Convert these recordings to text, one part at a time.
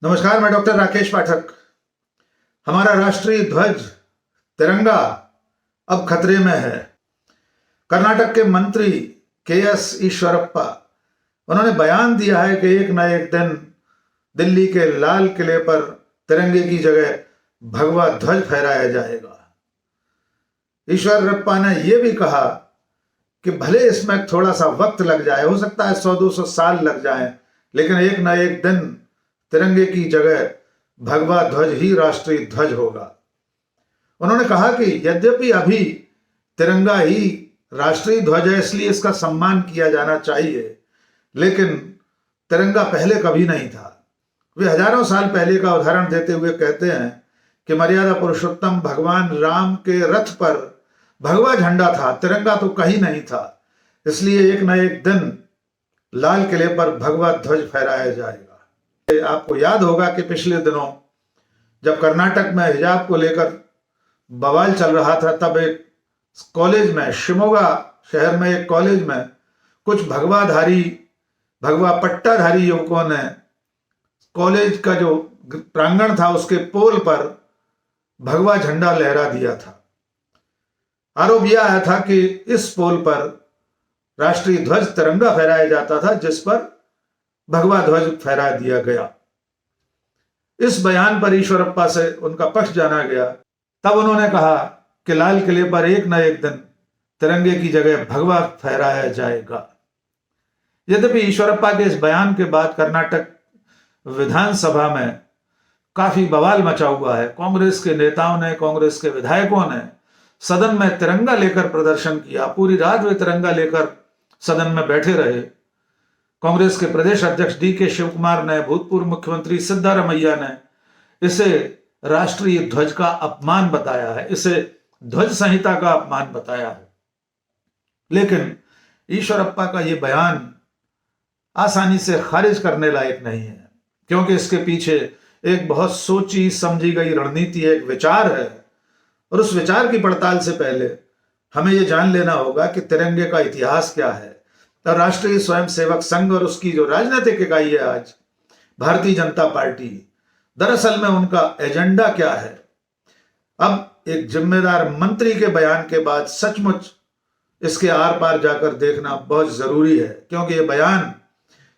नमस्कार, मैं डॉक्टर राकेश पाठक। हमारा राष्ट्रीय ध्वज तिरंगा अब खतरे में है। कर्नाटक के मंत्री के.एस. ईश्वरप्पा उन्होंने बयान दिया है कि एक न एक दिन दिल्ली के लाल किले पर तिरंगे की जगह भगवा ध्वज फहराया जाएगा। ईश्वरप्पा ने यह भी कहा कि भले इसमें थोड़ा सा वक्त लग जाए, हो सकता है 100-200 साल लग जाए, लेकिन एक न एक दिन तिरंगे की जगह भगवा ध्वज ही राष्ट्रीय ध्वज होगा। उन्होंने कहा कि यद्यपि अभी तिरंगा ही राष्ट्रीय ध्वज है, इसलिए इसका सम्मान किया जाना चाहिए, लेकिन तिरंगा पहले कभी नहीं था। वे हजारों साल पहले का उदाहरण देते हुए कहते हैं कि मर्यादा पुरुषोत्तम भगवान राम के रथ पर भगवा झंडा था, तिरंगा तो कहीं नहीं था। इसलिए एक न एक दिन लाल किले पर भगवा ध्वज फहराया जाएगा। आपको याद होगा कि पिछले दिनों जब कर्नाटक में हिजाब को लेकर बवाल चल रहा था, तब एक कॉलेज में, शिमोगा शहर में एक कॉलेज में कुछ भगवा पट्टाधारी युवकों ने कॉलेज का जो प्रांगण था उसके पोल पर भगवा झंडा लहरा दिया था। आरोप यह आया था कि इस पोल पर राष्ट्रीय ध्वज तिरंगा फहराया जाता था, जिस पर भगवा ध्वज फहरा दिया गया। इस बयान पर ईश्वरप्पा से उनका पक्ष जाना गया। तब उन्होंने कहा कि लाल किले पर एक न एक दिन तिरंगे की जगह भगवा फहराया जाएगा। यद्यपि ईश्वरप्पा के इस बयान के बाद कर्नाटक विधानसभा में काफी बवाल मचा हुआ है। कांग्रेस के नेताओं ने, कांग्रेस के विधायकों ने सदन में तिरंगा लेकर प्रदर्शन किया। पूरी रात वे तिरंगा लेकर सदन में बैठे रहे। कांग्रेस के प्रदेश अध्यक्ष डी.के. शिवकुमार ने, भूतपूर्व मुख्यमंत्री सिद्धारमैया ने इसे राष्ट्रीय ध्वज का अपमान बताया है, इसे ध्वज संहिता का अपमान बताया है। लेकिन ईश्वरप्पा का यह बयान आसानी से खारिज करने लायक नहीं है, क्योंकि इसके पीछे एक बहुत सोची समझी गई रणनीति, एक विचार है। और उस विचार की पड़ताल से पहले हमें यह जान लेना होगा कि तिरंगे का इतिहास क्या है। तो राष्ट्रीय स्वयंसेवक संघ और उसकी जो राजनीतिक इकाई है आज, भारतीय जनता पार्टी, दरअसल में उनका एजेंडा क्या है। अब एक जिम्मेदार मंत्री के बयान के बाद सचमुच इसके आर पार जाकर देखना बहुत जरूरी है, क्योंकि यह बयान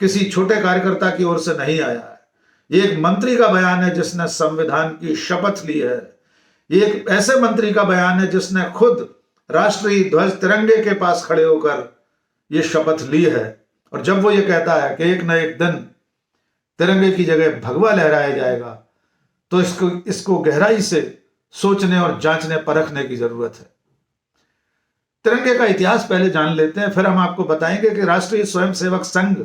किसी छोटे कार्यकर्ता की ओर से नहीं आया है। ये एक मंत्री का बयान है जिसने संविधान की शपथ ली है। ये एक ऐसे मंत्री का बयान है जिसने खुद राष्ट्रीय ध्वज तिरंगे के पास खड़े होकर ये शपथ ली है। और जब वो ये कहता है कि एक न एक दिन तिरंगे की जगह भगवा लहराया जाएगा, तो इसको गहराई से सोचने और जांचने परखने की जरूरत है। तिरंगे का इतिहास पहले जान लेते हैं, फिर हम आपको बताएंगे कि राष्ट्रीय स्वयंसेवक संघ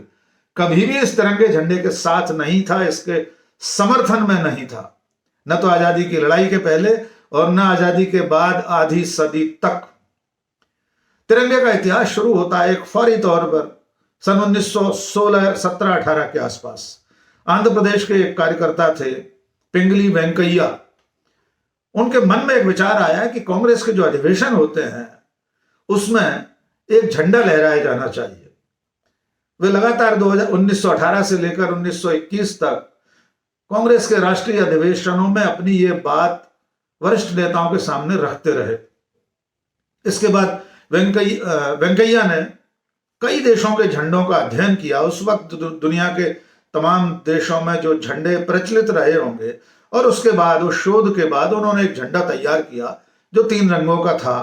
कभी भी इस तिरंगे झंडे के साथ नहीं था, इसके समर्थन में नहीं था, न तो आजादी की लड़ाई के पहले और न आजादी के बाद आधी सदी तक। तिरंगे का इतिहास शुरू होता है एक फौरी तौर पर सन 1916, 17, 18 के आसपास। आंध्र प्रदेश के एक कार्यकर्ता थे, पिंगली वेंकैया। उनके मन में एक विचार आया कि कांग्रेस के जो अधिवेशन होते हैं उसमें एक झंडा लहराया जाना चाहिए। वे लगातार 1918 से लेकर 1921 तक कांग्रेस के राष्ट्रीय अधिवेशनों में अपनी ये बात वरिष्ठ नेताओं के सामने रखते रहे। इसके बाद वेंकैया ने कई देशों के झंडों का अध्ययन किया। उस वक्त दुनिया के तमाम देशों में जो झंडे प्रचलित रहे होंगे, और उसके बाद उस शोध के बाद उन्होंने एक झंडा तैयार किया जो 3 रंगों का था।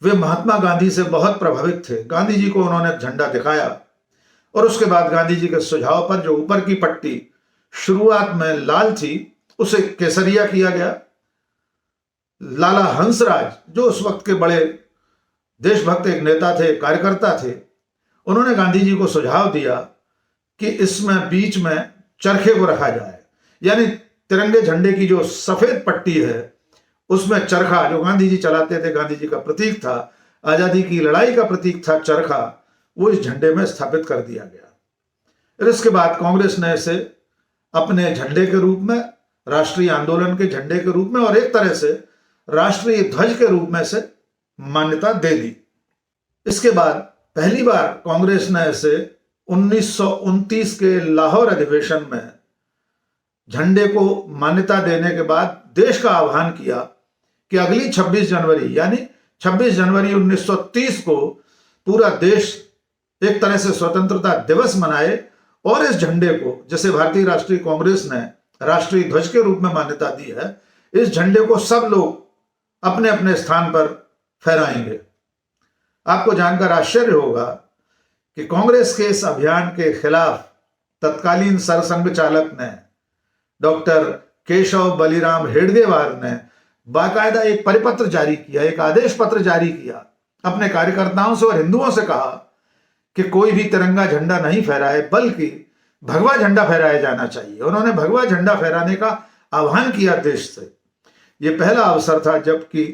वे महात्मा गांधी से बहुत प्रभावित थे। गांधी जी को उन्होंने झंडा दिखाया और उसके बाद गांधी जी के सुझाव पर जो ऊपर की पट्टी शुरुआत में लाल थी उसे केसरिया किया गया। लाला हंसराज, जो उस वक्त के बड़े देशभक्त एक नेता थे, कार्यकर्ता थे, उन्होंने गांधी जी को सुझाव दिया कि इसमें बीच में चरखे को रखा जाए, यानी तिरंगे झंडे की जो सफेद पट्टी है उसमें चरखा, जो गांधी जी चलाते थे, गांधी जी का प्रतीक था, आजादी की लड़ाई का प्रतीक था चरखा, वो इस झंडे में स्थापित कर दिया गया। फिर इसके बाद कांग्रेस ने इसे अपने झंडे के रूप में, राष्ट्रीय आंदोलन के झंडे के रूप में और एक तरह से राष्ट्रीय ध्वज के रूप में से मान्यता दे दी। इसके बाद पहली बार कांग्रेस ने इसे 1929 के लाहौर अधिवेशन में झंडे को मान्यता देने के बाद देश का आह्वान किया कि अगली 26 जनवरी यानी 26 जनवरी 1930 को पूरा देश एक तरह से स्वतंत्रता दिवस मनाए और इस झंडे को, जैसे भारतीय राष्ट्रीय कांग्रेस ने राष्ट्रीय ध्वज के रूप में मान्यता दी है, इस झंडे को सब लोग अपने अपने स्थान पर फहराएंगे। आपको जानकर आश्चर्य होगा कि कांग्रेस के इस अभियान के खिलाफ तत्कालीन सरसंघ चालक ने, डॉक्टर केशव बलिराम हेडगेवार ने बाकायदा एक परिपत्र जारी किया, एक आदेश पत्र जारी किया, अपने कार्यकर्ताओं से और हिंदुओं से कहा कि कोई भी तिरंगा झंडा नहीं फहराए बल्कि भगवा झंडा फहराया जाना चाहिए। उन्होंने भगवा झंडा फहराने का आह्वान किया देश से। यह पहला अवसर था जबकि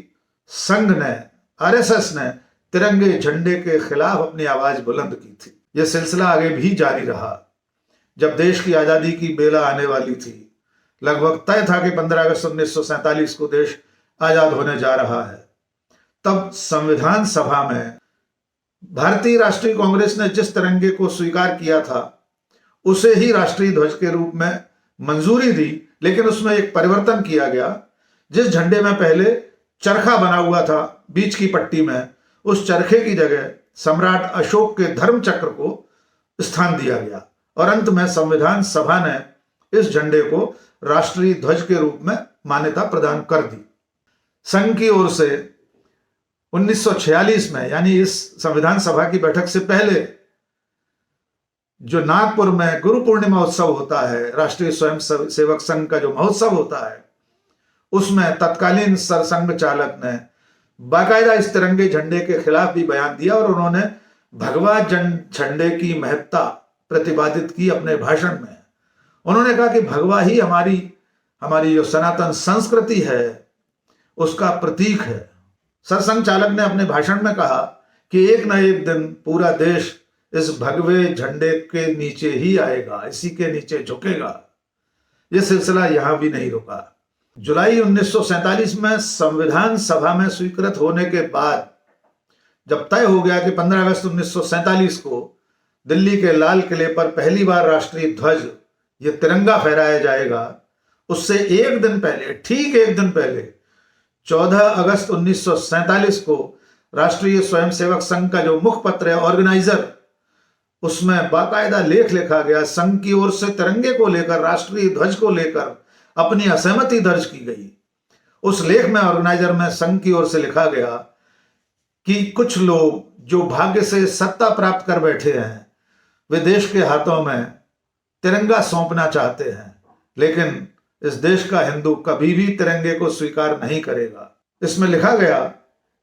संघ ने, आरएसएस ने तिरंगे झंडे के खिलाफ अपनी आवाज बुलंद की थी। यह सिलसिला आगे भी जारी रहा। जब देश की आजादी की बेला आने वाली थी, लगभग तय था कि 15 अगस्त 1947 को देश आजाद होने जा रहा है, तब संविधान सभा में भारतीय राष्ट्रीय कांग्रेस ने जिस तिरंगे को स्वीकार किया था उसे ही राष्ट्रीय ध्वज के रूप में मंजूरी दी, लेकिन उसमें एक परिवर्तन किया गया। जिस झंडे में पहले चरखा बना हुआ था बीच की पट्टी में, उस चरखे की जगह सम्राट अशोक के धर्म चक्र को स्थान दिया गया और अंत में संविधान सभा ने इस झंडे को राष्ट्रीय ध्वज के रूप में मान्यता प्रदान कर दी। संघ की ओर से 1946 में, यानी इस संविधान सभा की बैठक से पहले, जो नागपुर में गुरु पूर्णिमा उत्सव होता है, राष्ट्रीय स्वयं सेवक संघ का जो महोत्सव होता है, उसमें तत्कालीन सरसंघ चालक ने बाकायदा इस तिरंगे झंडे के खिलाफ भी बयान दिया और उन्होंने भगवा झंडे की महत्ता प्रतिपादित की अपने भाषण में। उन्होंने कहा कि भगवा ही हमारी जो सनातन संस्कृति है उसका प्रतीक है। सरसंघ चालक ने अपने भाषण में कहा कि एक न एक दिन पूरा देश इस भगवे झंडे के नीचे ही आएगा, इसी के नीचे झुकेगा। यह सिलसिला यहां भी नहीं रुका। जुलाई 1947 में संविधान सभा में स्वीकृत होने के बाद जब तय हो गया कि 15 अगस्त 1947 को दिल्ली के लाल किले पर पहली बार राष्ट्रीय ध्वज, यह तिरंगा फहराया जाएगा, उससे एक दिन पहले, ठीक एक दिन पहले 14 अगस्त 1947 को राष्ट्रीय स्वयंसेवक संघ का जो मुखपत्र है ऑर्गेनाइजर, उसमें बाकायदा लेख लिखा गया। संघ की ओर से तिरंगे को लेकर, राष्ट्रीय ध्वज को लेकर अपनी असहमति दर्ज की गई। उस लेख में, ऑर्गेनाइजर में, संघ की ओर से लिखा गया कि कुछ लोग जो भाग्य से सत्ता प्राप्त कर बैठे हैं, वे देश के हाथों में तिरंगा सौंपना चाहते हैं, लेकिन इस देश का हिंदू कभी भी तिरंगे को स्वीकार नहीं करेगा। इसमें लिखा गया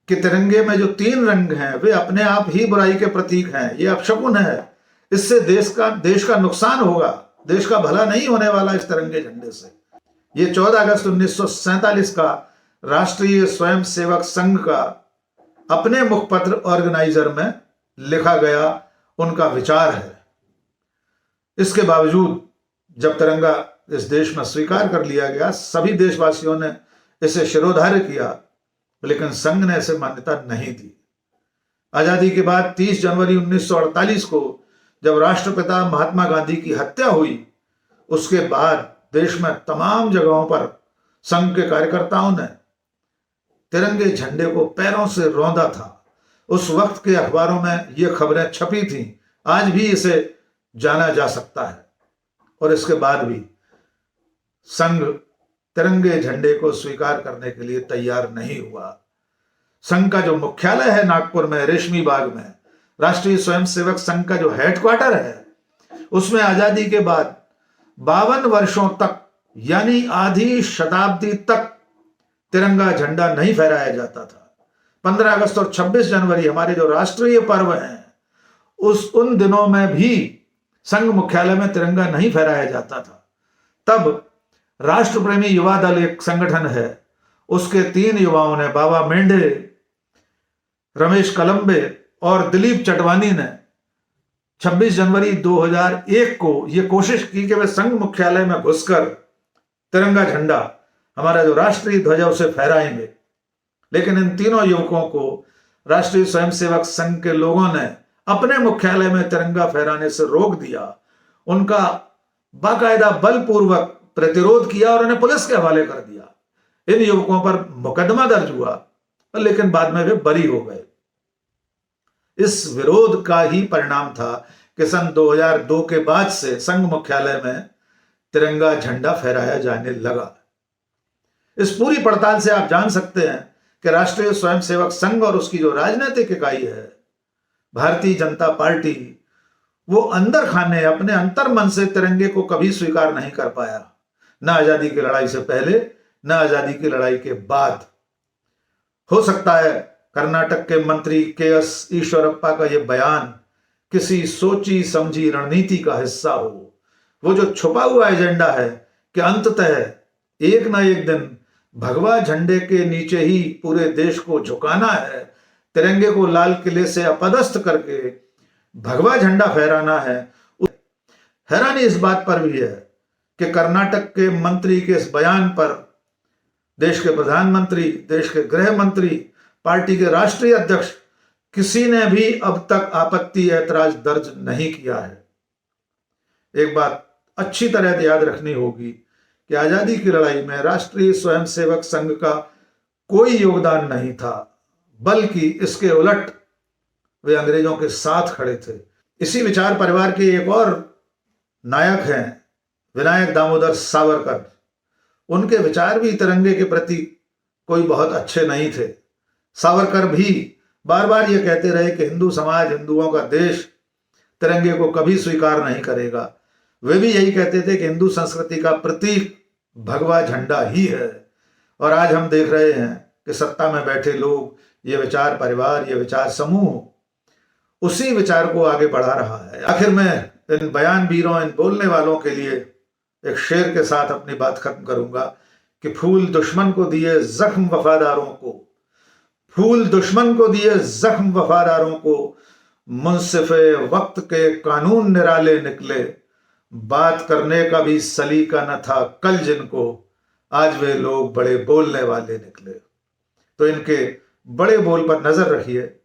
कि तिरंगे में जो 3 रंग हैं वे अपने आप ही बुराई के प्रतीक हैं, ये अपशकुन है, इससे देश का नुकसान होगा, देश का भला नहीं होने वाला इस तिरंगे झंडे से। ये 14 अगस्त 1947 का राष्ट्रीय स्वयंसेवक संघ का अपने मुखपत्र ऑर्गेनाइजर में लिखा गया उनका विचार है। इसके बावजूद जब तिरंगा इस देश में स्वीकार कर लिया गया, सभी देशवासियों ने इसे शिरोधार्य किया, लेकिन संघ ने इसे मान्यता नहीं दी। आजादी के बाद 30 जनवरी 1948 को जब राष्ट्रपिता महात्मा गांधी की हत्या हुई, उसके बाद देश में तमाम जगहों पर संघ के कार्यकर्ताओं ने तिरंगे झंडे को पैरों से रौंदा था। उस वक्त के अखबारों में ये खबरें छपी थीं, आज भी इसे जाना जा सकता है। और इसके बाद भी संघ तिरंगे झंडे को स्वीकार करने के लिए तैयार नहीं हुआ। संघ का जो मुख्यालय है नागपुर में, रेशमी बाग में, राष्ट्रीय स्वयंसेवक संघ का जो हेडक्वार्टर है, उसमें आजादी के बाद 52 वर्षों तक, यानी आधी शताब्दी तक तिरंगा झंडा नहीं फहराया जाता था। 15 अगस्त और 26 जनवरी हमारे जो राष्ट्रीय पर्व हैं, उन दिनों में भी संघ मुख्यालय में तिरंगा नहीं फहराया जाता था। तब राष्ट्रप्रेमी युवा दल एक संगठन है, उसके 3 युवाओं ने, बाबा मेंढे, रमेश कलम्बे और दिलीप चटवानी ने 26 जनवरी 2001 को यह कोशिश की कि वे संघ मुख्यालय में घुसकर तिरंगा झंडा, हमारा जो राष्ट्रीय ध्वज है, उसे फहराएंगे। लेकिन इन तीनों युवकों को राष्ट्रीय स्वयंसेवक संघ के लोगों ने अपने मुख्यालय में तिरंगा फहराने से रोक दिया। उनका बाकायदा बलपूर्वक प्रतिरोध किया और उन्हें पुलिस के हवाले कर दिया। इन युवकों पर मुकदमा दर्ज हुआ, लेकिन बाद में वे बरी हो गए। इस विरोध का ही परिणाम था कि सन 2002 के बाद से संघ मुख्यालय में तिरंगा झंडा फहराया जाने लगा। इस पूरी पड़ताल से आप जान सकते हैं कि राष्ट्रीय स्वयंसेवक संघ और उसकी जो राजनीतिक इकाई है भारतीय जनता पार्टी, वो अंदर खाने अपने अंतर मन से तिरंगे को कभी स्वीकार नहीं कर पाया, न आजादी की लड़ाई से पहले न आजादी की लड़ाई के बाद। हो सकता है कर्नाटक के मंत्री के.एस. ईश्वरप्पा का यह बयान किसी सोची समझी रणनीति का हिस्सा हो, वो जो छुपा हुआ एजेंडा है कि अंततः एक ना एक दिन भगवा झंडे के नीचे ही पूरे देश को झुकाना है, तिरंगे को लाल किले से अपदस्थ करके भगवा झंडा फहराना है। हैरानी इस बात पर भी है कि कर्नाटक के मंत्री के इस बयान पर देश के प्रधानमंत्री, देश के गृह मंत्री, पार्टी के राष्ट्रीय अध्यक्ष किसी ने भी अब तक आपत्ति ऐतराज दर्ज नहीं किया है। एक बात अच्छी तरह याद रखनी होगी कि आजादी की लड़ाई में राष्ट्रीय स्वयंसेवक संघ का कोई योगदान नहीं था, बल्कि इसके उलट वे अंग्रेजों के साथ खड़े थे। इसी विचार परिवार के एक और नायक हैं विनायक दामोदर सावरकर। उनके विचार भी तिरंगे के प्रति कोई बहुत अच्छे नहीं थे। सावरकर भी बार बार ये कहते रहे कि हिंदू समाज, हिंदुओं का देश तिरंगे को कभी स्वीकार नहीं करेगा। वे भी यही कहते थे कि हिंदू संस्कृति का प्रतीक भगवा झंडा ही है। और आज हम देख रहे हैं कि सत्ता में बैठे लोग, ये विचार परिवार, ये विचार समूह उसी विचार को आगे बढ़ा रहा है। आखिर में इन बयानवीरों, इन बोलने वालों के लिए एक शेर के साथ अपनी बात खत्म करूंगा कि फूल दुश्मन को दिए जख्म वफादारों को, फूल दुश्मन को दिए जख्म वफादारों को, मुंसिफे वक्त के कानून निराले निकले, बात करने का भी सलीका न था कल जिनको, आज वे लोग बड़े बोलने वाले निकले। तो इनके बड़े बोल पर नजर रखिए।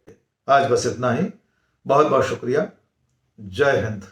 आज बस इतना ही। बहुत बहुत शुक्रिया। जय हिंद।